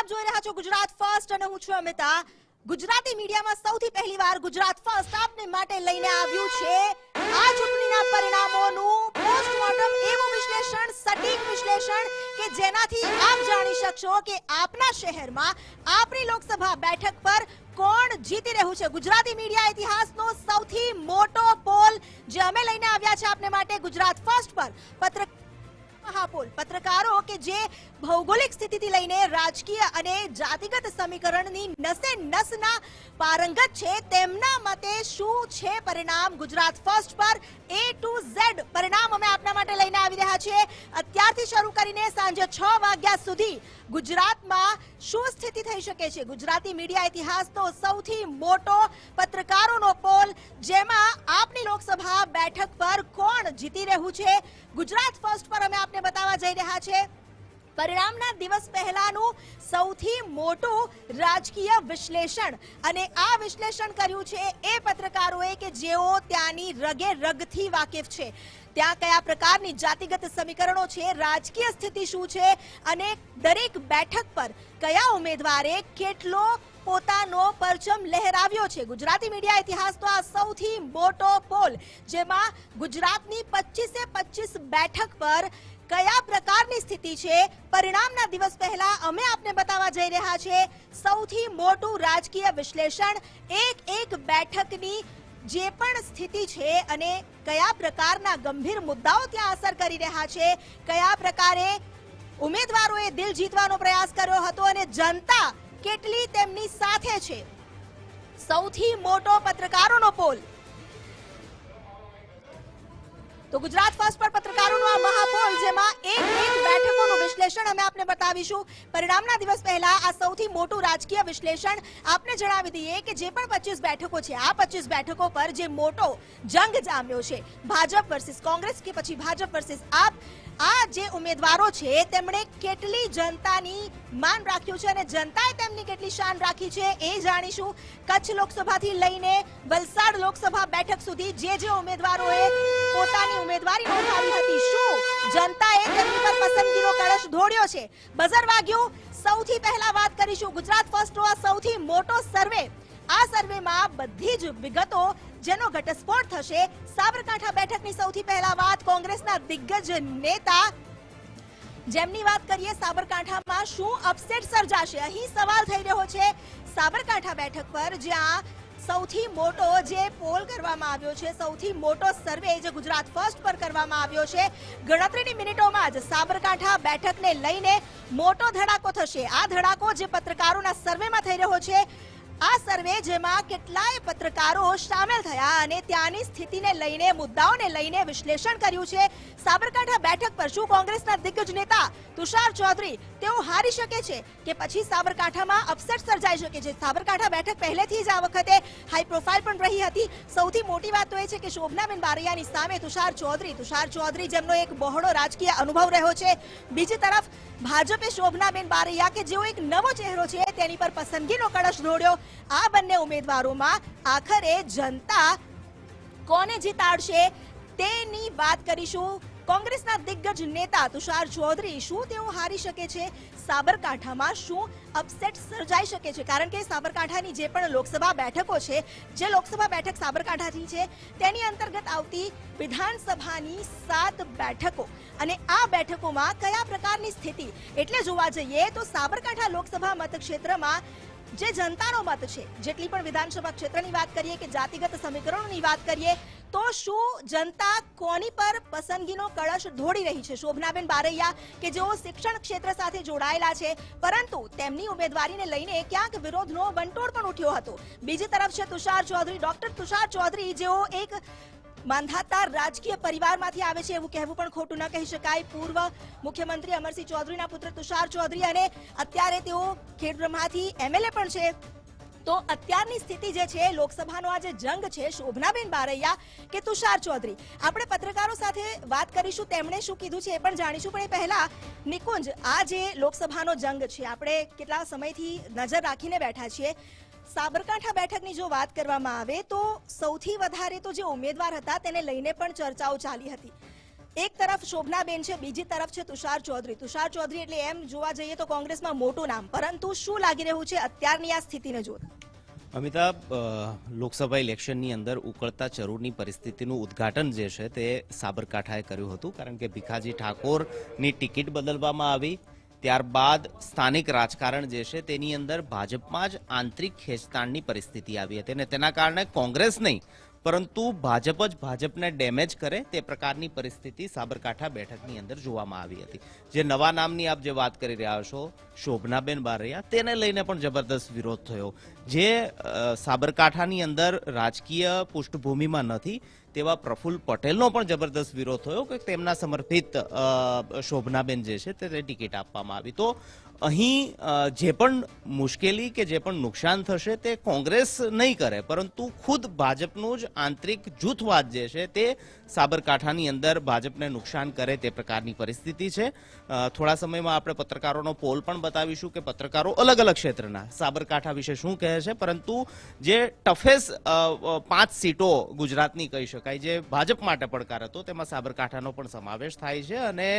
જોઈ રહ્યા છો ગુજરાત ફર્સ્ટ અને હું છું અમિતા। ગુજરાતી મીડિયામાં સૌથી પહેલીવાર ગુજરાત ફર્સ્ટ આપને માટે લઈને આવ્યું છે આ ચૂંટણીના પરિણામોનું પોસ્ટમોર્ટમ એવું વિશ્લેષણ, સટીક વિશ્લેષણ કે જેનાથી આપ જાણી શકશો કે આપના શહેરમાં આપણી લોકસભા બેઠક પર કોણ જીતી રહ્યું છે। ગુજરાતી મીડિયા ઇતિહાસનો સૌથી મોટો પોલ જે અમે લઈને આવ્યા છે આપને માટે ગુજરાત ફર્સ્ટ પર મહાપોલ પત્રકારો કે જે ભૌગોલિક સ્થિતિથી લઈને રાજકીય અને જાતિગત સમીકરણની નસે નસના પારંગત છે તેમના મતે શું છે પરિણામ ગુજરાત ફર્સ્ટ પર A to Z પરિણામ અમે આપના માટે લઈને આવી રહ્યા છીએ। અત્યારથી શરૂ કરીને સાંજે 6 વાગ્યા સુધી ગુજરાતમાં શું સ્થિતિ થઈ શકે છે। ગુજરાતી મીડિયા ઇતિહાસનો સૌથી મોટો પત્રકારોનો પોલ જેમાં આપની લોકસભા બેઠક પર કોણ જીતી રહ્યું છે ગુજરાત ફર્સ્ટ પર અમે આપને બતાવવા જઈ રહ્યા છે પરિણામના દિવસ પહેલાનું સૌથી મોટું રાજકીય વિશ્લેષણ અને આ વિશ્લેષણ કર્યું છે એ પત્રકારોએ કે જેઓ ત્યાંની રગે રગથી વાકેફ છે। ત્યાં કયા પ્રકારની જાતિગત સમીકરણો છે, રાજકીય સ્થિતિ શું છે અને દરેક બેઠક પર કયા ઉમેદવારે કેટલો પોતાનો પરચમ લહેરાવ્યો છે। ગુજરાતી મીડિયા ઇતિહાસનો આ સૌથી મોટો પોલ જેમાં ગુજરાતની 25 બેઠક પર કયા પ્રકારની સ્થિતિ છે પરિણામના દિવસ પહેલા અમે આપને બતાવવા જઈ રહ્યા છે સૌથી મોટું રાજકીય વિશ્લેષણ એક બેઠકની જે પણ સ્થિતિ છે અને કયા પ્રકારના ગંભીર મુદ્દાઓ ત્યાં અસર કરી રહ્યા છે, કયા પ્રકારે ઉમેદવારોએ દિલ જીતવાનો પ્રયાસ કર્યો હતો અને જનતા કેટલી તેમની સાથે છે। સૌથી મોટો પત્રકારોનો પોલ તો ગુજરાત ફર્સ્ટ પર પત્રકારોનો આ મહાપોલ જેમાં એક બેઠકોનું વિશ્લેષણ અમે આપને બતાવીશું। પરિણામના દિવસ પહેલા આ સૌથી મોટું રાજકીય વિશ્લેષણ આપને જણાવી દઈએ કે જે પણ 25 બેઠકો છે આ 25 બેઠકો પર જે મોટો જંગ જામ્યો છે ભાજપ વર્સિસ કોંગ્રેસ કે પછી ભાજપ વર્સિસ આપ, આ જે ઉમેદવારો છે તેમણે કેટલી જનતાની માન રાખ્યું છે અને જનતાએ તેમની કેટલી શાન રાખી છે એ જાણીશું। કચ્છ લોકસભાથી લઈને વલસાડ લોકસભા બેઠક સુધી જે ઉમેદવારોએ પોતાની ઉમેદવારી નોંધાવી હતી શું જનતાએ તેમની પર પસંદગીનો કળશ ઢોળ્યો છે। બઝર વાગ્યું, સૌથી પહેલા વાત કરીશું ગુજરાત ફર્સ્ટનો આ સૌથી મોટો સર્વે। આ સર્વેમાં બધી જ વિગતો જેનો ઘટસ્ફોટ થશે। સાબરકાંઠા બેઠકની સૌથી પહેલા વાત કોંગ્રેસના દિગ્ગજ નેતા જેમની વાત કરીએ સાબરકાંઠામાં શું અપસેટ સર્જાશે અહીં સવાલ થઈ રહ્યો છે સાબરકાંઠા બેઠક પર જ્યાં સૌથી મોટો જે પોલ કરવામાં આવ્યો છે, સૌથી મોટો સર્વે જે ગુજરાત ફર્સ્ટ પર કરવામાં આવ્યો છે ગણતરીની મિનિટોમાં જ સાબરકાંઠા બેઠકને લઈને મોટો ધડાકો થશે। આ ધડાકો જે પત્રકારોના સર્વેમાં થઈ રહ્યો છે આ સર્વે જેમાં કેટલાય પત્રકારો સામેલ થયા અને ત્યાંની સ્થિતિને લઈને મુદ્દાઓને લઈને વિશ્લેષણ કર્યું છે। સાબરકાંઠા બેઠક પર શું કોંગ્રેસના દિગ્ગજ નેતા તુષાર ચૌધરી તેઓ હારી શકે છે કે પછી સાબરકાંઠામાં અપસેટ સર્જાઈ શકે છે। સાબરકાંઠા બેઠક પહેલેથી જ આ વખતે હાઈ પ્રોફાઇલ પણ રહી હતી। સૌથી મોટી વાત તો એ છે કે શોભનાબેન બારૈયાની સામે તુષાર ચૌધરી જેમનો એક બહોળો રાજકીય અનુભવ રહ્યો છે, બીજી તરફ ભાજપે શોભનાબેન બારૈયા કે જેઓ એક નવો ચહેરો છે તેની પર પસંદગીનો કળશ ઢોળ્યો। આ બંને ઉમેદવારોમાં આખરે જનતા કોને જીતાડશે તેની વાત કરીશું। કોંગ્રેસના દિગ્ગજ નેતા તુષાર ચૌધરી શું તેઓ હારી શકે છે, સાબરકાંઠામાં શું અપસેટ સર્જાઈ શકે છે કારણ કે સાબરકાંઠાની જે પણ લોકસભા બેઠકો છે જે લોકસભા બેઠક સાબરકાંઠાની છે તેની અંતર્ગત આવતી વિધાનસભાની 7 બેઠકો અને આ બેઠકોમાં કયા પ્રકારની સ્થિતિ એટલે જોવા જઈએ તો સાબરકાંઠા લોકસભા મતક્ષેત્રમાં જે જનતાનો મત છે જેટલી પણ વિધાનસભા ક્ષેત્રની વાત કરીએ કે જાતિગત સમીકરણોની વાત કરીએ તો શું જનતા કોની પર પસંદગીનો કળશ ઢોળી રહી છે। શોભનાબેન બારૈયા કે જેઓ શિક્ષણ ક્ષેત્ર સાથે જોડાયેલા છે પરંતુ તેમની ઉમેદવારીને લઈને ક્યાંક વિરોધનો વંટોળ પણ ઉઠ્યો હતો। બીજી તરફ છે તુષાર ચૌધરી, ડોક્ટર તુષાર ચૌધરી જેઓ એક માંધાતા રાજકીય પરિવારમાંથી આવે છે એવું કહેવું પણ ખોટું ન કહી શકાય। પૂર્વ મુખ્યમંત્રી અમરસિંહ ચૌધરીના પુત્ર તુષાર ચૌધરી અને અત્યારે તેઓ ખેડબ્રહ્માથી MLA પણ છે। તો અત્યારની સ્થિતિ જે છે લોકસભાનો આ જે જંગ છે શોભનાબેન બારૈયા કે તુષાર ચૌધરી, આપણે પત્રકારો સાથે વાત કરીશું તેમણે શું કીધું છે એ પણ જાણીશું। પણ એ પહેલા નિકુંજ, આ જે લોકસભાનો જંગ છે આપણે કેટલા સમયથી નજર રાખીને બેઠા છીએ। સાબરકાંઠા બેઠકની જો વાત કરવામાં આવે તો સૌથી વધારે તો જે ઉમેદવાર હતા તેને લઈને પણ ચર્ચાઓ ચાલી હતી। એક તરફ શોભનાબેન છે, બીજી તરફ છે તુષાર ચૌધરી. તુષાર ચૌધરી એટલે એમ જોવા જઈએ તો કોંગ્રેસમાં મોટું નામ, પરંતુ શું લાગી રહ્યું છે અત્યારની આ સ્થિતિને જોતા? અમિતાભ, લોકસભા ઇલેક્શનની અંદર ઉકળતા ચરૂરની પરિસ્થિતિનું ઉદ્ઘાટન જે છે તે સાબરકાંઠાએ કર્યું હતું, કારણ કે ભીખાજી ઠાકોરની ટિકિટ બદલવામાં આવી. ત્યારબાદ સ્થાનિક રાજકારણ જે છે તેની અંદર ભાજપમાં જ આંતરિક ખેંચતાણની પરિસ્થિતિ આવી હતી અને તેના કારણે કોંગ્રેસ નહીં પરંતુ ભાજપ જ ભાજપને ડેમેજ કરે તે પ્રકારની પરિસ્થિતિ સાબરકાંઠા બેઠકની અંદર જોવામાં આવી હતી. જે નવા નામની આપ જે વાત કરી રહ્યા છો, શોભનાબેન બારૈયા, તેને લઈને પણ જબરદસ્ત વિરોધ થયો. જે સાબરકાંઠાની અંદર રાજકીય પૃષ્ઠભૂમિમાં નથી તેવા પ્રફુલ્લ પટેલનો પણ જબરદસ્ત વિરોધ થયો કે તેમના સમર્પિત શોભનાબેન જે છે તે ટિકિટ આપવામાં આવી. તો અહીં જે પણ મુશ્કેલી કે જે પણ નુકસાન થશે તે કોંગ્રેસ નહીં કરે, પરંતુ ખુદ ભાજપનું જ આંતરિક જૂથવાદ જે છે તે સાબરકાંઠાની અંદર ભાજપને નુકસાન કરે તે પ્રકારની પરિસ્થિતિ છે. થોડા સમયમાં આપણે પત્રકારોનો પોલ પણ બતાવીશું કે પત્રકારો અલગ અલગ ક્ષેત્રના સાબરકાંઠા વિશે શું કહે છે, પરંતુ જે ટફેસ્ટ 5 સીટો ગુજરાતની કહી શકાય જે ભાજપ માટે પડકાર હતો તેમાં સાબરકાંઠાનો પણ સમાવેશ થાય છે અને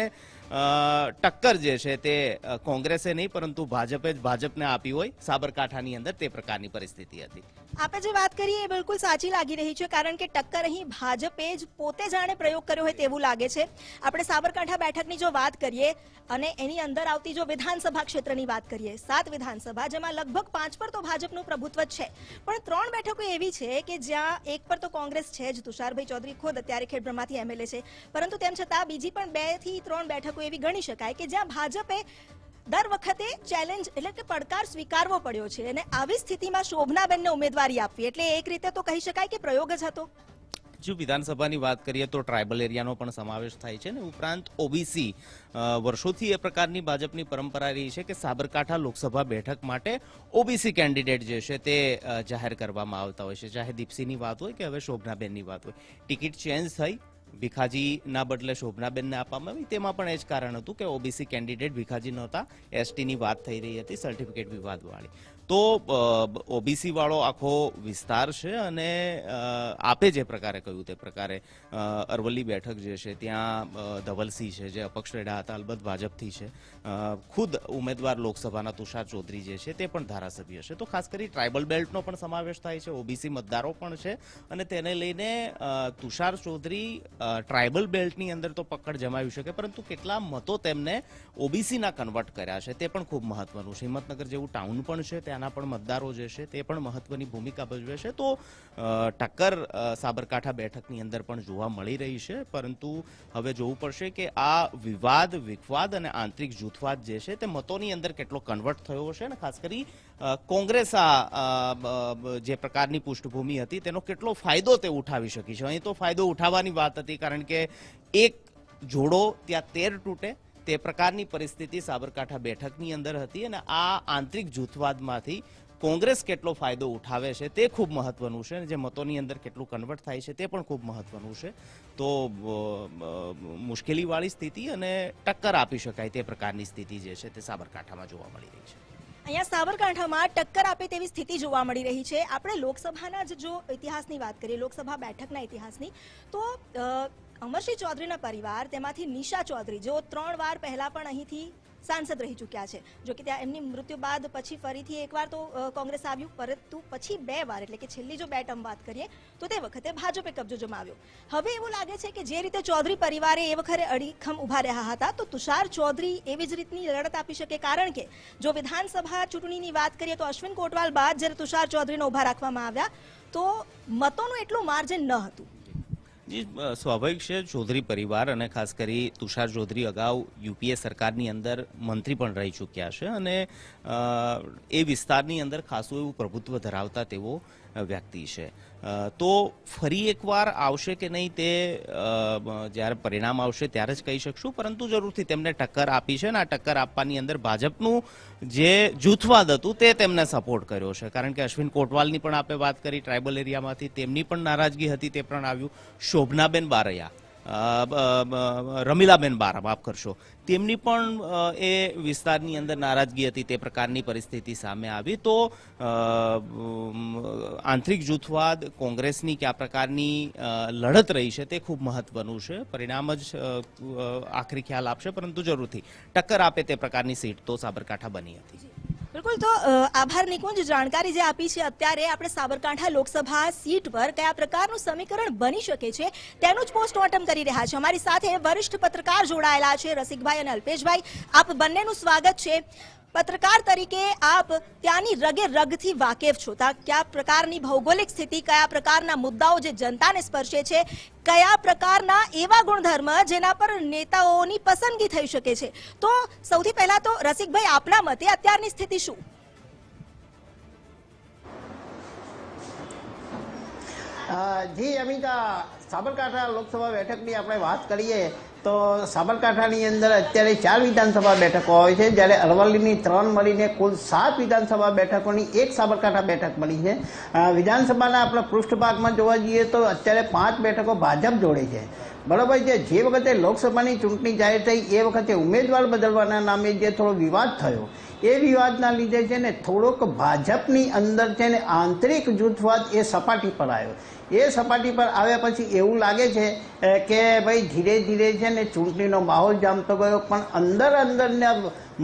ટક્કર જે છે તે કોંગ્રેસે નહીં પરંતુ ભાજપે જ ભાજપને આપી હોય સાબરકાંઠાની અંદર તે પ્રકારની પરિસ્થિતિ હતી. આપણે જે વાત કરીએ એ બિલકુલ સાચી લાગી રહી છે, કારણ કે ટક્કર અહીં ભાજપે જ પોતે જાણે પ્રયોગ કર્યો હોય તેવું લાગે છે. આપણે સાબરકાંઠા બેઠકની જો વાત કરીએ અને એની અંદર આવતી જો વિધાનસભા ક્ષેત્રની વાત કરીએ, 7 વિધાનસભા, જેમાં લગભગ 5 પર તો ભાજપનું પ્રભુત્વ જ છે, પણ 3 બેઠકો એવી છે કે જ્યાં એક પર તો કોંગ્રેસ છે જ, તુષારભાઈ ચૌધરી ખુદ અત્યારે ખેડબ્રહ્માથી એમએલએ છે, પરંતુ તેમ છતાં બીજી પણ 2 થી 3 બેઠકો એવી ગણી શકાય કે જ્યાં ભાજપે દર વખતે ચેલેન્જ એટલે કે પડકાર સ્વીકારવો પડ્યો છે અને આવી સ્થિતિમાં શોભનાબેનને ઉમેદવારી આપવી એટલે એક રીતે તો કહી શકાય કે પ્રયોગ જ હતો. જો વિધાનસભાની વાત કરીએ તો ટ્રાઇબલ એરિયાનો પણ સમાવેશ થાય છે ને ઉપરાંત ઓબીસી વર્ષોથી એ પ્રકારની ભાજપની પરંપરા રહી છે કે સાબરકાંઠા લોકસભા બેઠક માટે ઓબીસી કેન્ડિડેટ જે છે તે જાહેર કરવામાં આવતા હોય છે. ચાહે દીપસીની વાત હોય કે હવે શોભનાબેનની વાત હોય, ટિકિટ ચેન્જ થઈ ભીખાજીના બદલે શોભનાબેનને આપવામાં આવી, તેમાં પણ એ જ કારણ હતું કે ઓબીસી કેન્ડિડેટ ભીખાજી નહોતા, એસટીની વાત થઈ રહી હતી સર્ટિફિકેટ વિવાદવાળી. તો ઓબીસી વાળો આખો વિસ્તાર છે અને આપે જે પ્રકારે કહ્યું તે પ્રકારે અરવલ્લી બેઠક જે છે ત્યાં ધવલસિંહ છે જે અપક્ષ રેડા હતા, અલબત્ત ભાજપથી છે, ખુદ ઉમેદવાર લોકસભાના તુષાર ચૌધરી જે છે તે પણ ધારાસભ્ય છે. તો ખાસ કરી ટ્રાઇબલ બેલ્ટનો પણ સમાવેશ થાય છે, ઓબીસી મતદારો પણ છે અને તેને લઈને તુષાર ચૌધરી ટ્રાઇબલ બેલ્ટની અંદર તો પકડ જમાવી શકે, પરંતુ કેટલા મતો તેમને ઓબીસીના કન્વર્ટ કર્યા છે તે પણ ખૂબ મહત્વનું છે. હિંમતનગર જેવું ટાઉન પણ છે, ત્યાંના પણ મતદારો જે છે તે પણ મહત્વની ભૂમિકા ભજવે છે. તો ટક્કર સાબરકાંઠા બેઠકની અંદર પણ જોવા મળી રહી છે, પરંતુ હવે જોવું પડશે કે આ વિવાદ વિખવાદ અને આંતરિક જૂથવાદ જે છે તે મતોની અંદર કેટલો કન્વર્ટ થયો હશે અને ખાસ કરી કોંગ્રેસ આ જે પ્રકારની પૃષ્ઠભૂમિ હતી તેનો કેટલો ફાયદો તે ઉઠાવી શકી છે. અહીં તો ફાયદો ઉઠાવવાની વાત હતી, કારણ કે એક જોડો ત્યાં 13 તૂટે તે પ્રકારની પરિસ્થિતિ સાબરકાંઠા બેઠકની અંદર હતી અને આ આંતરિક જૂથવાદમાંથી કોંગ્રેસ કેટલો ફાયદો ઉઠાવે છે તે ખૂબ મહત્વનું છે અને જે મતોની અંદર કેટલું કન્વર્ટ થાય છે તે પણ ખૂબ મહત્વનું છે. તો મુશ્કેલીવાળી સ્થિતિ અને ટક્કર આપી શકાય તે પ્રકારની સ્થિતિ જે છે તે સાબરકાંઠામાં જોવા મળી રહી છે. અહીંયા સાબરકાંઠામાં ટક્કર આપે તેવી સ્થિતિ જોવા મળી રહી છે. આપણે લોકસભાના જ જો ઇતિહાસની વાત કરીએ, લોકસભા બેઠકના ઇતિહાસની, તો અમરસિંહ ચૌધરીના પરિવાર, તેમાંથી નિશા ચૌધરી જેઓ 3 વાર પહેલા પણ અહીંથી સાંસદ રહી ચૂક્યા છે. જો કે ત્યાં એમની મૃત્યુ બાદ પછી ફરીથી એકવાર તો કોંગ્રેસ આવ્યું, પરંતુ પછી 2 વાર એટલે કે છેલ્લી જો 2 ટર્મ વાત કરીએ તો તે વખતે ભાજપે કબજો જમાવ્યો. હવે એવું લાગે છે કે જે રીતે ચૌધરી પરિવારે એ વખતે અડીખમ ઉભા રહ્યા હતા તો તુષાર ચૌધરી એવી જ રીતની લડત આપી શકે, કારણ કે જો વિધાનસભા ચૂંટણીની વાત કરીએ તો અશ્વિન કોટવાલ બાદ જ્યારે તુષાર ચૌધરીને ઉભા રાખવામાં આવ્યા તો મતોનું એટલું માર્જિન ન હતું. સ્વાભાવિક છે. ચૌધરી પરિવાર અને ખાસ કરી તુષાર ચૌધરી અગાઉ યુપીએ સરકારની અંદર મંત્રી પણ રહી ચૂક્યા છે અને એ વિસ્તારની અંદર ખાસું એવું પ્રભુત્વ ધરાવતા તેવો વ્યક્તિ છે. તો ફરી એકવાર આવશે કે નહીં તે જ્યારે પરિણામ આવશે ત્યારે જ કહી શકશું, પરંતુ જરૂરથી તેમને ટક્કર આપી છે અને આ ટક્કર આપવાની અંદર ભાજપનું જે જૂથવાદ હતું તે તેમને સપોર્ટ કર્યો છે, કારણ કે અશ્વિન કોટવાલની પણ આપણે વાત કરી ટ્રાઇબલ એરિયામાંથી, તેમની પણ નારાજગી હતી તે પણ આવ્યું. શોભનાબેન બારૈયા રમીલાબેન બારા, માફ કરશો, તેમની પણ એ વિસ્તારની અંદર નારાજગી હતી, તે પ્રકારની પરિસ્થિતિ સામે આવી. તો આંતરિક જૂથવાદ, કોંગ્રેસની કયા પ્રકારની લડત રહી છે તે ખૂબ મહત્વનું છે. પરિણામ જ આખરી ખ્યાલ આપશે, પરંતુ જરૂરથી ટક્કર આપે તે પ્રકારની સીટ તો સાબરકાંઠા બની હતી. બિલકુલ, તો આભાર નિકુંજ. જાણકારી જે આપી છે, અત્યારે આપણે સાબરકાંઠા લોકસભા સીટ પર કયા પ્રકારનું સમીકરણ બની શકે છે તેનું જ પોસ્ટમોર્ટમ કરી રહ્યા છે. અમારી સાથે વરિષ્ઠ પત્રકાર જોડાયેલા છે, રસિકભાઈ અને અલ્પેશભાઈ. આપ બંનેનું સ્વાગત છે. પત્રકાર તરીકે આપ ત્યાંની રગે રગથી વાકેફ છો. કયા પ્રકારની ભૌગોલિક સ્થિતિ, કયા પ્રકારના મુદ્દાઓ જે જનતાને સ્પર્શે છે, કયા પ્રકારના એવા ગુણધર્મ જેના પર નેતાઓની પસંદગી થઈ શકે છે. તો સૌથી પહેલા તો રસિકભાઈ, આપના મતે અત્યારની સ્થિતિ શું? જી અમિતા, સાબરકાંઠા લોકસભા બેઠકની આપણે વાત કરીએ તો સાબરકાંઠાની અંદર અત્યારે 4 વિધાનસભા બેઠકો હોય છે, જ્યારે અરવલ્લીની 3 મળીને કુલ 7 વિધાનસભા બેઠકોની એક સાબરકાંઠા બેઠક મળી છે. વિધાનસભાના આપણા પૃષ્ઠભાગમાં જોવા જઈએ તો અત્યારે 5 બેઠકો ભાજપ જોડે છે. બરાબર છે. જે વખતે લોકસભાની ચૂંટણી જાહેર થઈ એ વખતે ઉમેદવાર બદલવાના નામે જે થોડો વિવાદ થયો, એ વિવાદના લીધે છે ને થોડોક ભાજપની અંદર છે ને આંતરિક જૂથવાદ એ સપાટી પર આવ્યો. એ સપાટી પર આવ્યા પછી એવું લાગે છે કે ભાઈ ધીરે ધીરે છે ને ચૂંટણીનો માહોલ જામતો ગયો, પણ અંદરના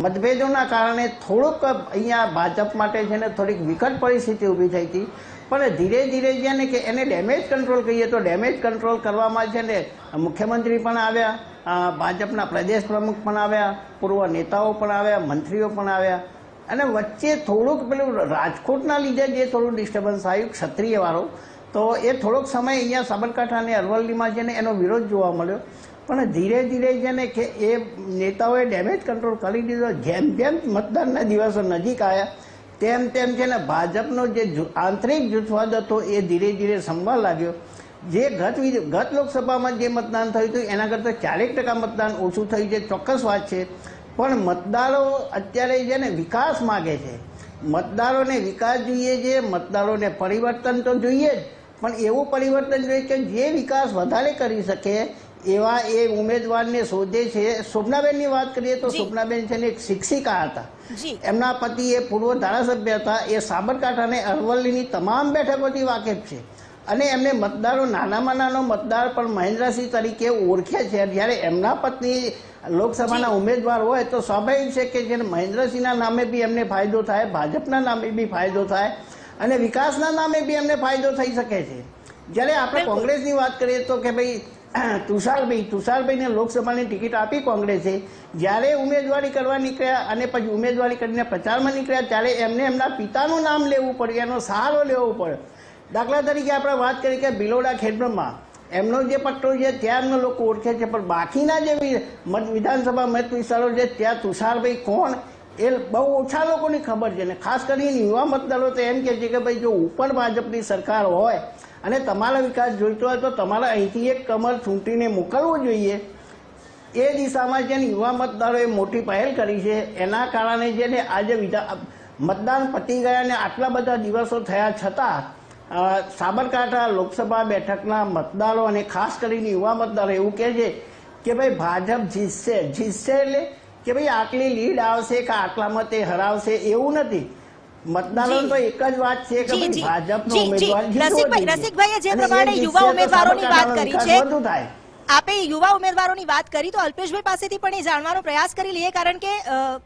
મતભેદોના કારણે થોડુંક અહીંયા ભાજપ માટે છે ને થોડીક વિકટ પરિસ્થિતિ ઊભી થઈ હતી. પણ ધીરે ધીરે છે ને કે એને ડેમેજ કંટ્રોલ કહીએ તો ડેમેજ કંટ્રોલ કરવામાં છે ને મુખ્યમંત્રી પણ આવ્યા, ભાજપના પ્રદેશ પ્રમુખ પણ આવ્યા, પૂર્વ નેતાઓ પણ આવ્યા, મંત્રીઓ પણ આવ્યા, અને વચ્ચે થોડુંક પેલું રાજકોટના લીધે જે થોડું ડિસ્ટર્બન્સ આવ્યું ક્ષત્રિયવાળું, તો એ થોડોક સમય અહીંયા સાબરકાંઠા અને અરવલ્લીમાં છે ને એનો વિરોધ જોવા મળ્યો. પણ ધીરે ધીરે છે ને કે એ નેતાઓએ ડેમેજ કંટ્રોલ કરી દીધો. જેમ જેમ મતદાનના દિવસો નજીક આવ્યા તેમ તેમ છે ને ભાજપનો જે આંતરિક જૂથવાદ હતો એ ધીરે ધીરે સંભળવા લાગ્યો. જે ગત લોકસભામાં જે મતદાન થયું હતું એના કરતાં 40% મતદાન ઓછું થયું છે, ચોક્કસ વાત છે. પણ મતદારો અત્યારે છે ને વિકાસ માગે છે. મતદારોને વિકાસ જોઈએ છે, મતદારોને પરિવર્તન તો જોઈએ જ, પણ એવું પરિવર્તન જોઈએ કે જે વિકાસ વધારે કરી શકે એવા એ ઉમેદવારને શોધે છે. શોભનાબેનની વાત કરીએ તો શોભનાબેન છે ને એક શિક્ષિકા હતા. એમના પતિ એ પૂર્વ ધારાસભ્ય હતા. એ સાબરકાંઠા અને અરવલ્લીની તમામ બેઠકોથી વાકેફ છે, અને એમને મતદારો નાનામાં નાનો મતદાર પણ મહેન્દ્રસિંહ તરીકે ઓળખે છે. જ્યારે એમના પત્ની લોકસભાના ઉમેદવાર હોય તો સ્વાભાવિક છે કે જે મહેન્દ્રસિંહના નામે બી એમને ફાયદો થાય, ભાજપના નામે બી ફાયદો થાય, અને વિકાસના નામે બી એમને ફાયદો થઈ શકે છે. જ્યારે આપણે કોંગ્રેસની વાત કરીએ તો કે ભાઈ તુષારભાઈને લોકસભાની ટિકિટ આપી કોંગ્રેસે. જ્યારે ઉમેદવારી કરવા નીકળ્યા અને પછી ઉમેદવારી કરીને પ્રચારમાં નીકળ્યા ત્યારે એમને એમના પિતાનું નામ લેવું પડ્યું, એનો સહારો લેવો પડ્યો. દાખલા તરીકે આપણે વાત કરીએ કે બિલોડા ખેડબ્રહ્મા એમનો જે પટ્ટો છે ત્યાં એમનો લોકો ઓળખે છે, પણ બાકીના જે વિધાનસભા મત વિસ્તારો છે ત્યાં તુષારભાઈ કોણ એ બહુ ઓછા લોકોની ખબર છે. ને ખાસ કરીને યુવા મતદારો તો એમ કહે છે કે ભાઈ જો ઉપર ભાજપની સરકાર હોય અને તમારો વિકાસ જોઈતો હોય તો તમારે અહીંથી એક કમર ચૂંટીને મોકલવું જોઈએ. એ દિશામાં છે ને યુવા મતદારોએ મોટી પહેલ કરી છે. એના કારણે છે ને આજે મતદાન પતી ગયા અને આટલા બધા દિવસો થયા છતાં સાબરકાંઠા લોકસભા બેઠકના મતદારો અને ખાસ કરીને યુવા મતદારો એવું કહે છે કે ભાઈ ભાજપ જીતશે એટલે કે ભાઈ આટલી લીડ આવશે કે આટલા મતે હરાવશે એવું નથી. મતદારો તો એક જ વાત છે કે ભાજપનો ઉમેદવાર રસિકભાઈએ જે પ્રમાણે યુવા ઉમેદવારોની વાત કરી છે, વધુ થાય. આપે યુવા ઉમેદવારોની વાત કરી તો અલ્પેશભાઈ પાસેથી પણ એ જાણવાનો પ્રયાસ કરી લઈએ, કારણ કે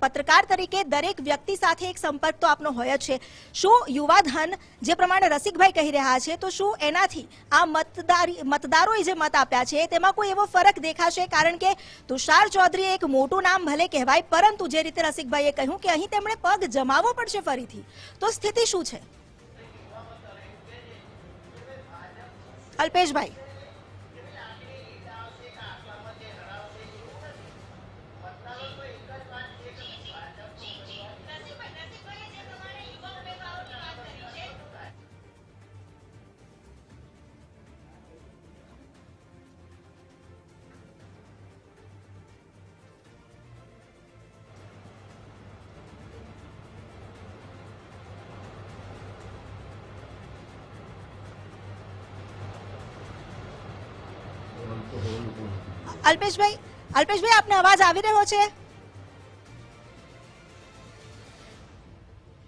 પત્રકાર તરીકે દરેક વ્યક્તિ સાથે એક સંપર્ક તો આપનો હોય જ છે. શું યુવાધન જે પ્રમાણે રસિકભાઈ કહી રહ્યા છે તો શું એનાથી આ મતદારોએ જે મત આપ્યા છે તેમાં કોઈ એવો ફરક દેખાશે? કારણ કે તુષાર ચૌધરી એક મોટું નામ ભલે કહેવાય, પરંતુ જે રીતે રસિકભાઈએ કહ્યું કે અહીં તેમણે પગ જમાવવો પડશે ફરીથી, તો સ્થિતિ શું છે? અલ્પેશભાઈ, અલ્પેશભાઈ આપને અવાજ આવી રહ્યો છે?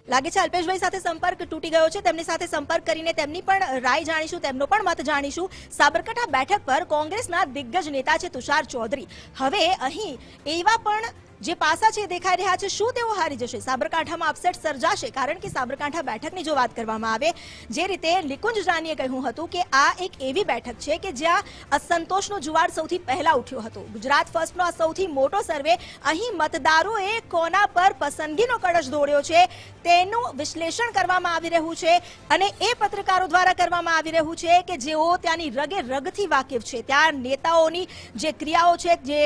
લાગે છે અલ્પેશભાઈ સાથે સંપર્ક તૂટી ગયો છે. તેમની સાથે સંપર્ક કરીને તેમની પણ રાય જાણીશું, તેમનો પણ મત જાણીશું. સાબરકાંઠા બેઠક પર કોંગ્રેસના દિગ્ગજ નેતા છે તુષાર ચૌધરી. હવે અહીં એવા પણ જે પાસા છે દેખાઈ રહ્યા છે, શું તેઓ હારી જશે? સાબરકાંઠામાં અપસેટ સર્જાશે? કારણ કે સાબરકાંઠા બેઠકની જો વાત કરવામાં આવે, જે રીતે નિકુંજ જાનીએ કહ્યું હતું કે આ એક એવી બેઠક છે કે જ્યાં અસંતોષનો જુવાળ સૌથી પહેલા ઉઠ્યો હતો. ગુજરાત ફર્સ્ટનો આ સૌથી મોટો સર્વે, અહીં મતદારોએ કોના પર પસંદગીનો કળશ દોડ્યો છે તેનું વિશ્લેષણ કરવામાં આવી રહ્યું છે અને એ પત્રકારો દ્વારા કરવામાં આવી રહ્યું છે કે જેઓ ત્યાંની રગે રગથી વાકેફ છે. ત્યાં નેતાઓની જે ક્રિયાઓ છે, જે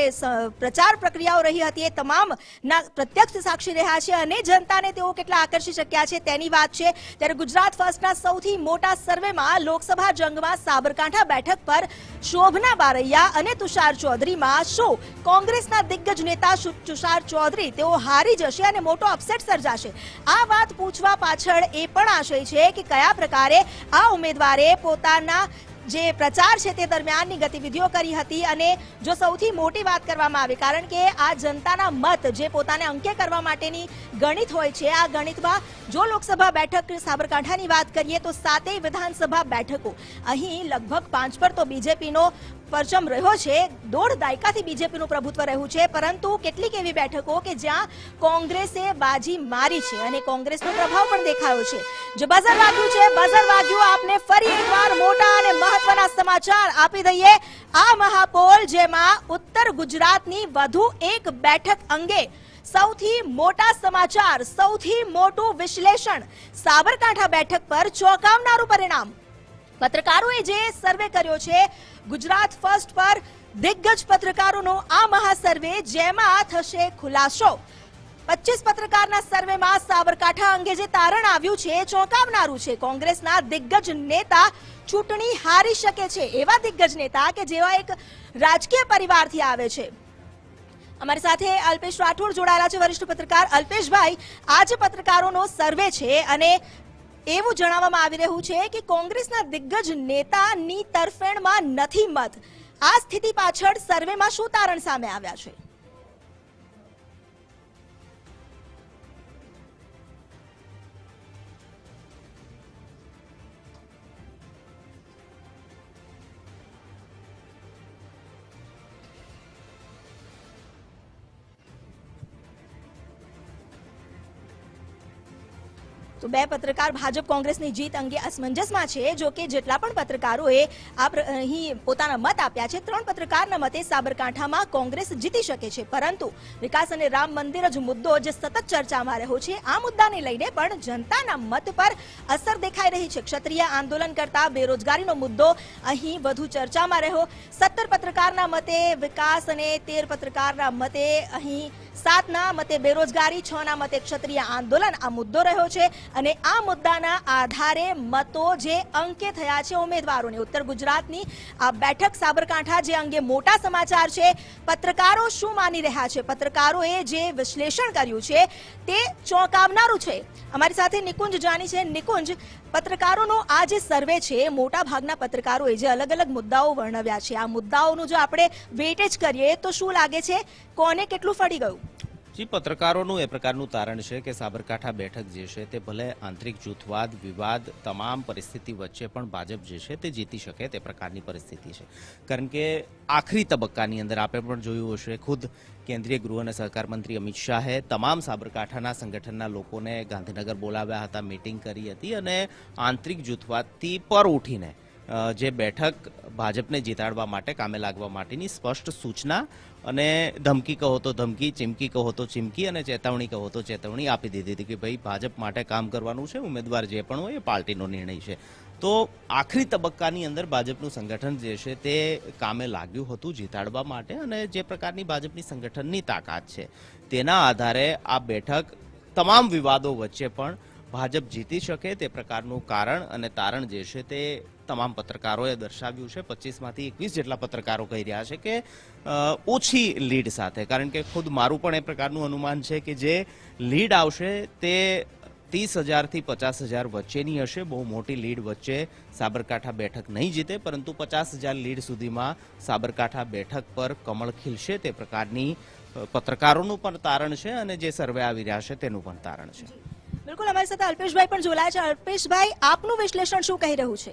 પ્રચાર પ્રક્રિયાઓ રહી હતી, એ તમામના પ્રત્યક્ષ સાક્ષી રહ્યા છે અને જનતાને તેઓ કેટલા આકર્ષી શક્યા છે તેની વાત છે. ત્યારે ગુજરાત ફર્સ્ટના સૌથી મોટા સર્વેમાં લોકસભા જંગમાં સાબરકાંઠા બેઠક પર શોભના બારૈયા અને તુષાર ચૌધરીમાં શું કોંગ્રેસના દિગ્ગજ નેતા તુષાર ચૌધરી તેઓ હારી જશે અને મોટો અપસેટ સર્જાશે? આ વાત પૂછવા પાછળ એ પણ આશય છે કે કયા પ્રકારે આ ઉમેદવારે પોતાના જે પ્રચાર છે તે દરમિયાનની ગતિવિધિઓ કરી હતી. અને જો સૌથી મોટી વાત કરવામાં આવે, કારણ કે આ જનતાના મત જે પોતાને અંકે કરવા માટેની ગણિત હોય છે, આ ગણિતમાં જો લોકસભા બેઠક સાબરકાંઠાની વાત કરીએ તો 7 વિધાનસભા બેઠકો, અહીં લગભગ 5 પર તો બીજેપીનો પરચમ રહ્યો છે. 1.5 દાયકાથી બીજેપીનું પ્રભુત્વ રહ્યું છે, પરંતુ કેટલીક એવી બેઠકો કે જ્યાં કોંગ્રેસે બાજી મારી છે અને કોંગ્રેસનો પ્રભાવ પણ દેખાયો છે. જે બઝર વાગ્યું છે, બઝર વાગ્યું. આપને ફરી એકવાર મોટા અને મહત્વના સમાચાર આપી દઈએ. આ મહાપોલ જેમાં ઉત્તર ગુજરાતની વધુ એક બેઠક અંગે સૌથી મોટા સમાચાર, સૌથી મોટું વિશ્લેષણ, સાબરકાંઠા બેઠક પર ચોંકાવનારું પરિણામ. પત્રકારોએ જે સર્વે કર્યો છે ગુજરાત ફર્સ્ટ પર, દિગ્ગજ પત્રકારોનો આ મહાસર્વે, જેમાં થશે ખુલાસો. 25 પત્રકારના સર્વેમાં સાબરકાંઠા અંગે જે તારણ આવ્યું છે ચોંકાવનારું છે. કોંગ્રેસના દિગ્ગજ નેતા ચૂંટણી હારી શકે છે, એવા દિગ્ગજ નેતા કે જેવા એક રાજકીય પરિવારથી આવે છે. અમારી સાથે અલ્પેશ રાઠોડ જોડાયેલા છે, વરિષ્ઠ પત્રકાર. અલ્પેશભાઈ, આ જે પત્રકારોનો સર્વે છે અને એવું જણાવવામાં આવી રહ્યું છે કે કોંગ્રેસના દિગ્ગજ નેતાની તરફેણમાં નથી મત. આ સ્થિતિ પાછળ સર્વેમાં શું તારણ સામે આવ્યા છે? તો બે પત્રકાર ભાજપ કોંગ્રેસની જીત અંગે અસમંજસમાં છે. જો કે જેટલા પણ પત્રકારોએ અહીં પોતાના મત આપ્યા છે, 3 પત્રકારના મતે સાબરકાંઠામાં કોંગ્રેસ જીતી શકે છે. પરંતુ વિકાસ અને રામ મંદિર જ મુદ્દો જે સતત ચર્ચામાં રહ્યો છે, આ મુદ્દાને લઈને પણ જનતાના મત પર અસર દેખાઈ રહી છે. ક્ષત્રિય આંદોલન કરતા બેરોજગારીનો મુદ્દો અહીં વધુ ચર્ચામાં રહ્યો. 17 પત્રકારના મતે વિકાસ અને 13 પત્રકારના મતે અહીં 7ના મતે બેરોજગારી, 6ના મતે ક્ષત્રિય આંદોલન આ મુદ્દો રહ્યો છે. અને આ મુદ્દાના આધારે મતો જે અંકે થયા છે ઉમેદવારોને. ઉત્તર ગુજરાતની આ બેઠક સાબરકાંઠા જે અંગે મોટા સમાચાર છે. પત્રકારો શું માની રહ્યા છે, પત્રકારોએ જે વિશ્લેષણ કર્યું છે તે ચોંકાવનારું છે. અમારી સાથે નિકુંજ જાની છે. નિકુંજ, પત્રકારોનો આ જે સર્વે છે, મોટા ભાગના પત્રકારોએ જે અલગ અલગ મુદ્દાઓ વર્ણવ્યા છે, આ મુદ્દાઓનું જો આપણે વેટેજ કરીએ તો શું લાગે છે, કોને કેટલું ફળી ગયું? જી, પત્રકારોનું એ પ્રકારનું તારણ છે કે સાબરકાંઠા બેઠક જે છે તે ભલે આંતરિક જૂથવાદ, વિવાદ, તમામ પરિસ્થિતિ વચ્ચે પણ ભાજપ જે છે તે જીતી શકે તે પ્રકારની પરિસ્થિતિ છે. કારણ કે આખરી તબક્કાની અંદર આપણે પણ જોયું હશે, ખુદ કેન્દ્રીય ગૃહ અને સહકાર મંત્રી અમિત શાહે તમામ સાબરકાંઠાના સંગઠનના લોકોને ગાંધીનગર બોલાવ્યા હતા, મીટિંગ કરી હતી અને આંતરિક જૂથવાદથી પર ઉઠીને જે બેઠક ભાજપને જીતાડવા માટે, કામે લાગવા માટેની સ્પષ્ટ સૂચના અને ધમકી કહો તો ધમકી, ચીમકી કહો તો ચીમકી અને ચેતવણી કહો તો ચેતવણી આપી દીધી હતી કે ભાઈ ભાજપ માટે કામ કરવાનું છે, ઉમેદવાર જે પણ હોય એ પાર્ટીનો નિર્ણય છે. તો આખરી તબક્કાની અંદર ભાજપનું સંગઠન જે છે તે કામે લાગ્યું હતું જીતાડવા માટે અને જે પ્રકારની ભાજપની સંગઠનની તાકાત છે તેના આધારે આ બેઠક તમામ વિવાદો વચ્ચે પણ ભાજપ જીતી શકે તે પ્રકારનું કારણ અને તારણ જે છે તે તમામ પત્રકારોએ દર્શાવ્યું છે. 25માંથી 21 જેટલા પત્રકારો કહી રહ્યા છે કે ઓછી લીડ સાથે, કારણ કે ખુદ મારું પણ એ પ્રકારનું અનુમાન છે કે જે લીડ આવશે તે 30,000 થી 50,000 વચ્ચેની હશે. બહુ મોટી લીડ વચ્ચે સાબરકાંઠા બેઠક નહીં જીતે, પરંતુ 50,000 લીડ સુધીમાં સાબરકાંઠા બેઠક પર કમળ ખીલશે તે પ્રકારની પત્રકારોનું પણ તારણ છે અને જે સર્વે આવી રહ્યા છે તેનું પણ તારણ છે. બિલકુલ, અમારી સાથે અલ્પેશભાઈ પણ જોડાયા છે. અલ્પેશભાઈ, આપનું વિશ્લેષણ શું કહી રહ્યું છે?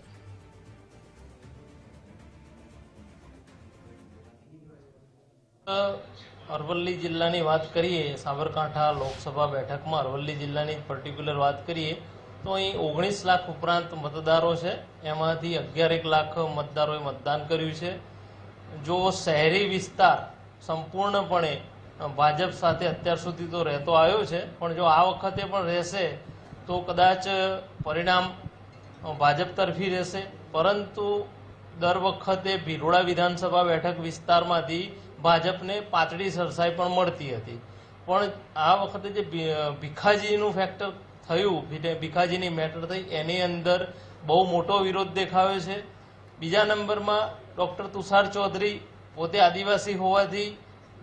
અરવલ્લી જિલ્લાની વાત કરીએ, સાબરકાંઠા લોકસભા બેઠકમાં અરવલ્લી જિલ્લાની પર્ટિક્યુલર વાત કરીએ તો અહીં 19 લાખ ઉપરાંત મતદારો છે. એમાંથી 11 લાખ મતદારોએ મતદાન કર્યું છે. જો શહેરી વિસ્તાર સંપૂર્ણપણે ભાજપ સાથે અત્યાર સુધી તો રહેતો આવ્યો છે, પણ જો આ વખતે પણ રહેશે તો કદાચ પરિણામ ભાજપ તરફી રહેશે. પરંતુ દર વખતે ભિલોડા વિધાનસભા બેઠક વિસ્તારમાંથી ભાજપને પાતળી સરસાઈ પણ મળતી હતી. પણ આ વખતે જે ભીખાજીનું ફેક્ટર થયું, ભીખાજીની મેટર થઈ, એની અંદર બહુ મોટો વિરોધ દેખાયો છે. બીજા નંબરમાં ડૉક્ટર તુષાર ચૌધરી પોતે આદિવાસી હોવાથી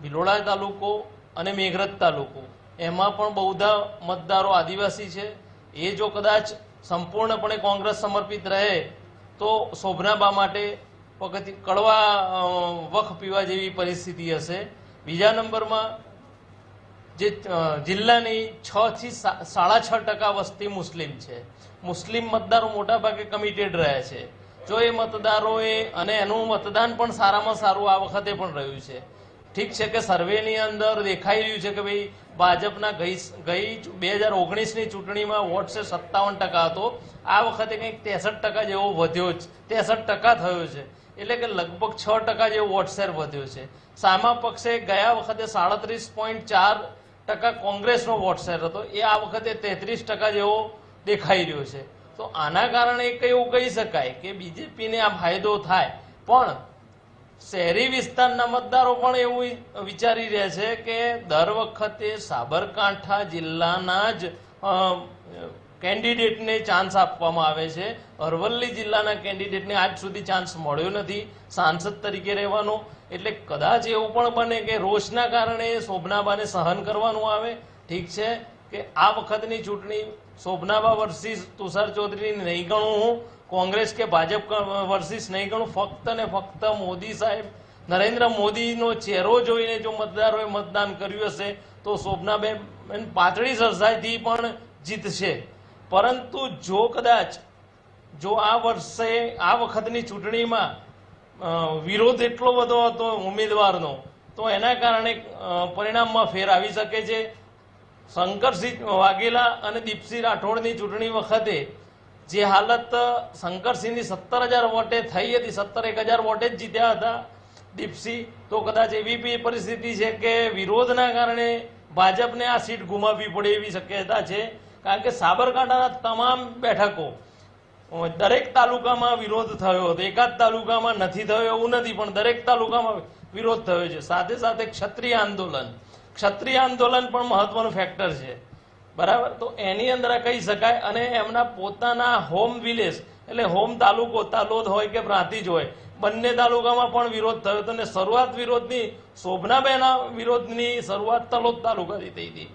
ભિલોડા તાલુકો અને મેઘરજ તાલુકો એમાં પણ બહુધા મતદારો આદિવાસી છે. એ જો કદાચ સંપૂર્ણપણે કોંગ્રેસ સમર્પિત રહે તો શોભનાબા માટે કડવા વખ પીવા જેવી પરિસ્થિતિ હશે. બીજા નંબરમાં જે જિલ્લાની 6 થી 6.5% વસ્તી મુસ્લિમ છે. મુસ્લિમ મતદારો મોટાભાગે કમિટેડ રહ્યા છે. જો એ મતદારોએ, અને એનું મતદાન પણ સારામાં સારું આ વખતે પણ રહ્યું છે. ઠીક છે કે સર્વેની અંદર દેખાઈ રહ્યું છે કે ભાઈ ભાજપના ગઈ 2019ની ચૂંટણીમાં વોટ છે 57% હતો, આ વખતે કંઈક 63% જેવો વધ્યો છે, 63% થયો છે. એટલે કે લગભગ 6% જેવો વોટ શેર વધ્યો છે. સામા પક્ષે ગયા વખતે 37.4% કોંગ્રેસનો વોટ શેર હતો, એ આ વખતે 33% જેવો દેખાઈ રહ્યો છે. તો આના કારણે એવું કહી શકાય કે બીજેપીને આ ફાયદો થાય. પણ શહેરી વિસ્તારના મતદારો પણ એવું વિચારી રહ્યા છે કે દર વખતે સાબરકાંઠા જિલ્લાના જ કેન્ડિડેટને ચાન્સ આપવામાં આવે છે. અરવલ્લી જિલ્લાના કેન્ડિડેટને આજ સુધી ચાન્સ મળ્યો નથી સાંસદ તરીકે રહેવાનો. એટલે કદાચ એવું પણ બને કે રોષના કારણે શોભનાબાને સહન કરવાનું આવે. ઠીક છે કે આ વખતની ચૂંટણી શોભનાબા વર્સિસ તુષાર ચૌધરીની નહીં ગણું હું, કોંગ્રેસ કે ભાજપ વર્સિસ નહીં ગણું. ફક્ત ને ફક્ત મોદી સાહેબ, નરેન્દ્ર મોદીનો ચહેરો જોઈને જો મતદારોએ મતદાન કર્યું હશે તો શોભનાબેન પાતળી સરસાઈથી પણ જીતશે. પરંતુ જો કદાચ આ વખતની ચૂંટણીમાં વિરોધ એટલો બધો હતો ઉમેદવારનો, તો એના કારણે પરિણામમાં ફેર આવી શકે છે. શંકરસિંહ વાઘેલા અને દીપસિંહ રાઠોડની ચૂંટણી વખતે જે હાલત શંકરસિંહની 17,000 વોટે થઈ હતી, 17,000 વોટે જ જીત્યા હતા દીપસિંહ, તો કદાચ એવી બી પરિસ્થિતિ છે કે વિરોધના કારણે ભાજપને આ સીટ ગુમાવવી પડે એવી શક્યતા છે. કારણ કે સાબરકાંઠાના તમામ બેઠકો દરેક તાલુકામાં વિરોધ થયો હતો. એકાદ તાલુકામાં નથી થયો એવું નથી, પણ દરેક તાલુકામાં વિરોધ થયો છે. સાથે સાથે ક્ષત્રિય આંદોલન પણ મહત્વનું ફેક્ટર છે. બરાબર, તો એની અંદર કહી શકાય. અને એમના પોતાના હોમ વિલેજ એટલે હોમ તાલુકો, તાલોદ હોય કે પ્રાંતિજ હોય, બંને તાલુકામાં પણ વિરોધ થયો હતો. અને શરૂઆત વિરોધની શોભનાબેનના વિરોધની શરૂઆત તલોદ તાલુકાથી થઈ હતી.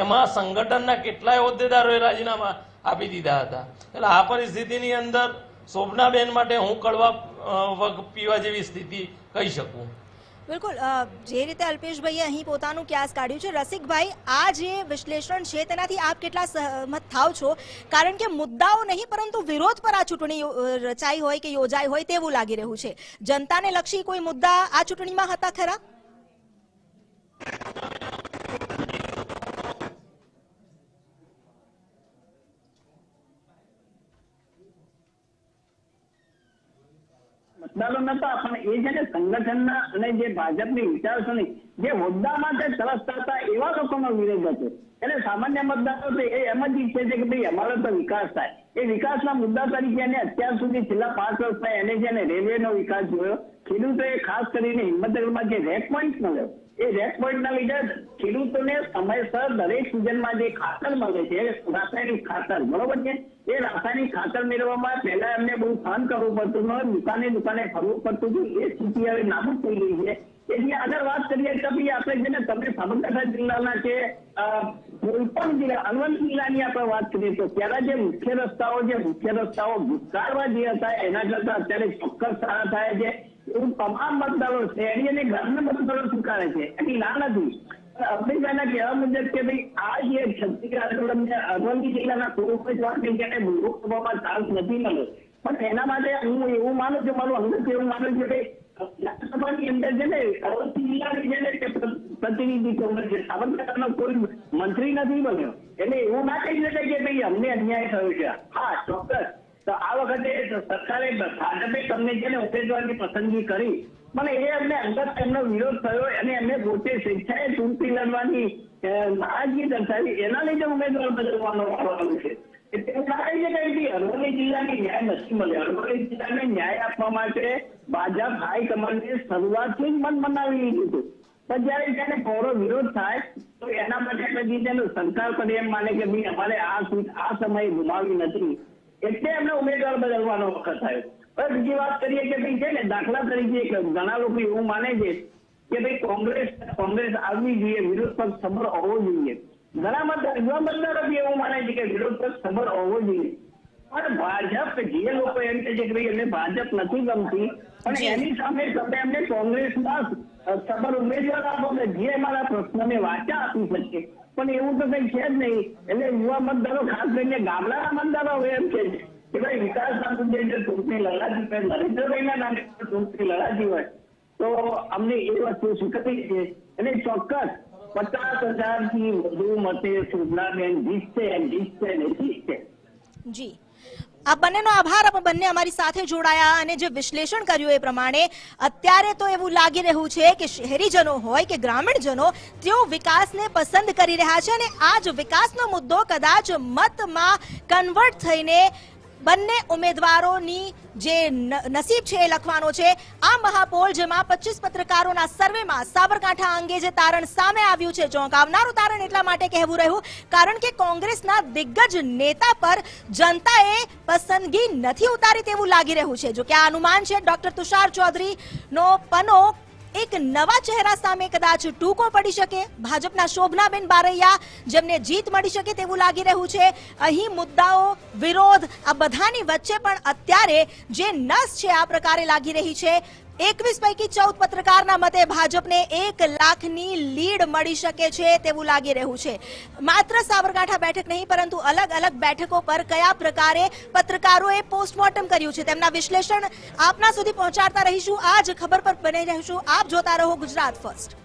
એમાં સંગઠનના કેટલાય હોદ્દેદારોએ રાજીનામા આપી દીધા હતા. એટલે આ પરિસ્થિતિની અંદર શોભનાબેન માટે હું કડવા વગ પીવા જેવી સ્થિતિ કહી શકું. બિલકુલ, જે રીતે અલ્પેશભાઈએ અહીં પોતાનું ક્યાસ કાઢ્યું છે, રસિકભાઈ, આ જે વિશ્લેષણ છે તેનાથી આપ કેટલા સહમત થાવ છો? કારણ કે મુદ્દાઓ નહીં પરંતુ વિરોધ પર આ ચૂંટણી રચાઈ હોય કે યોજાઈ હોય તેવું લાગી રહ્યું છે. જનતાને લક્ષી કોઈ મુદ્દા આ ચૂંટણીમાં હતા ખરા? મતદારો નતા, પણ એ છે ને સંગઠનના અને જે ભાજપની વિચારસરણી જે હોદ્દા માટે તરસતા હતા એવા લોકોનો વિરોધ હતો. એટલે સામાન્ય મતદારો તો એમ જ ઈચ્છે છે કે ભાઈ અમારો તો વિકાસ થાય. એ વિકાસના મુદ્દા તરીકે એને અત્યાર સુધી છેલ્લા 5 વર્ષમાં એને છે ને રેલવેનો વિકાસ જોયો. ખેડૂતોએ ખાસ કરીને હિંમતનગરમાં જે રેક પોઈન્ટ મળ્યો, એ રેક પોઈન્ટના લીધે ખેડૂતોને સમયસર દરેક સિઝનમાં જે ખાતર મળે છે, રાસાયણિક ખાતર, બરોબર છે, એ રાસાયણિક ખાતર મેળવવામાં પહેલા એમને બહુ સહન કરવું પડતું, દુકાને ફરવું પડતું હતું. એ સ્થિતિ હવે નાબૂદ થઈ ગઈ છે. એટલે આગળ વાત કરીએ તો ભાઈ આપણે છે ને તમે સાબરકાંઠા જિલ્લાના કે કોઈ પણ જિલ્લા અરવલ્લી જિલ્લાની આપણે વાત કરીએ તો ત્યારે જે મુખ્ય રસ્તાઓ વિસ્તારવા જે હતા એના કરતા અત્યારે ચોક્કસ સારા થાય છે એવું તમામ મતદારો શહેરી અને ગ્રામ્ય મતદારો સ્વીકારે છે એની ના નથી. અમિતભાઈના કહેવા મુજબ કે ભાઈ આ જે છત્તીસગઢ અરવલ્લી જિલ્લાના કોઈ ઉમેદવારને જેને લોકસભામાં ચાન્સ નથી મળ્યો, પણ એના માટે હું એવું માનું છું, મારું અંગત એવું માનું છું કે લોકસભાની અંદર છે ને અરવલ્લી જિલ્લાની છે ને કે પ્રતિનિધિ કોંગ્રેસ છે, સાબરકાંઠાનો કોઈ મંત્રી નથી બન્યો, એટલે એવું ના કહી શકાય કે ભાઈ અમને અન્યાય થયો છે. હા ચોક્કસ, તો આ વખતે સરકારે ભાજપે તમને છે ને ઉમેદવારની પસંદગી કરી, પણ એ અમને અંગત એમનો વિરોધ થયો અને એમને પોતે સ્વેચ્છાએ ચૂંટણી લડવાની નારાજગી દર્શાવી, એના લીધે ઉમેદવાર બદલવાનો વારો આવ્યો છે. એટલે એવું ના કહી શકાય કે અરવલ્લી જિલ્લાને ન્યાય નથી મળ્યો. અરવલ્લી જિલ્લાને ન્યાય આપવા માટે ભાજપ હાઈકમાન્ડે શરૂઆતથી જ મન મનાવી લીધું હતું, પણ જયારે તેને પહોળો વિરોધ થાય તો એના માટે પછી તેનું સરકાર પણ એમ માને કે ભાઈ અમારે આ સીટ આ સમયે ગુમાવી નથી, એટલે એમને ઉમેદવાર બદલવાનો વખત આવ્યો. હવે બીજી વાત કરીએ કે ભાઈ છે ને દાખલા તરીકે ઘણા લોકો એવું માને છે કે ભાઈ કોંગ્રેસ આવવી જોઈએ, વિરોધ પક્ષ સબળ હોવો જોઈએ. ઘણા યુવા મતદારો બી એવું માને છે કે વિરોધ પક્ષ સબળ હોવો જોઈએ, પણ ભાજપ જે લોકો એમ કહે છે કે ભાઈ એમને ભાજપ નથી ગમતી, પણ એની સામે તમે એમને કોંગ્રેસમાં સબળ ઉમેદવાર આપો કે જે અમારા પ્રશ્નને વાચા આપી શકે, પણ એવું તો કઈ છે જ નહીં. એટલે યુવા મતદારો ખાસ કરીને ગામડાના મતદારો એમ કે છે કે ભાઈ વિકાસના મુદ્દે જો ચૂંટણી લડાતી હોય, નરેન્દ્રભાઈના નામે ચૂંટણી લડાતી હોય તો અમને એ વસ્તુ સ્વીકારી છે. અને ચોક્કસ 50,000 થી વધુ મતે શોભનાબેન જીતશે. જી, આ બંનેનો આભાર. આપ બંને અમારી સાથે જોડાયા અને જે વિશ્લેષણ કર્યું એ પ્રમાણે અત્યારે તો એવું લાગી રહ્યું છે કે શહેરીજનો હોય કે ગ્રામીણજનો તેઓ વિકાસને પસંદ કરી રહ્યા છે અને આ જ વિકાસનો મુદ્દો કદાચ મતમાં કન્વર્ટ થઈને બંને ઉમેદવારોની જે નસીબ છે એ લખવાનો છે. આ મહાપોલ જેમાં 25 પત્રકારોના સર્વેમાં સાબરકાંઠા અંગે જે તારણ સામે આવ્યું છે, ચોંકાવનારું તારણ એટલા માટે કહેવું રહ્યું કારણ કે કોંગ્રેસના દિગ્ગજ નેતા પર જનતાએ પસંદગી નથી ઉતારી તેવું લાગી રહ્યું છે. જો કે આ અનુમાન છે ડોક્ટર તુષાર ચૌધરીનો પનો એક નવા ચહેરા સામે કદાચ ટૂંકો પડી શકે. ભાજપના શોભનાબેન બારૈયા જેમને જીત મળી શકે તેવું લાગી રહ્યું છે. અહીં મુદ્દાઓ વિરોધ આ બધાની વચ્ચે પણ અત્યારે જે નસ છે આ પ્રકારે લાગી રહી છે. 21 પૈકી 14 પત્રકારના મતે ભાજપને 1 લાખની લીડ મળી શકે છે તેવું લાગી રહ્યું છે. માત્ર સાબરકાંઠા બેઠક નહીં પરંતુ અલગ અલગ બેઠકો પર કયા પ્રકારે પત્રકારોએ પોસ્ટમોર્ટમ કર્યું છે તેમના વિશ્લેષણ આપના સુધી પહોંચાડતા રહીશું. આ જ ખબર પર બની રહીશું. આપ જોતા રહો ગુજરાત ફર્સ્ટ.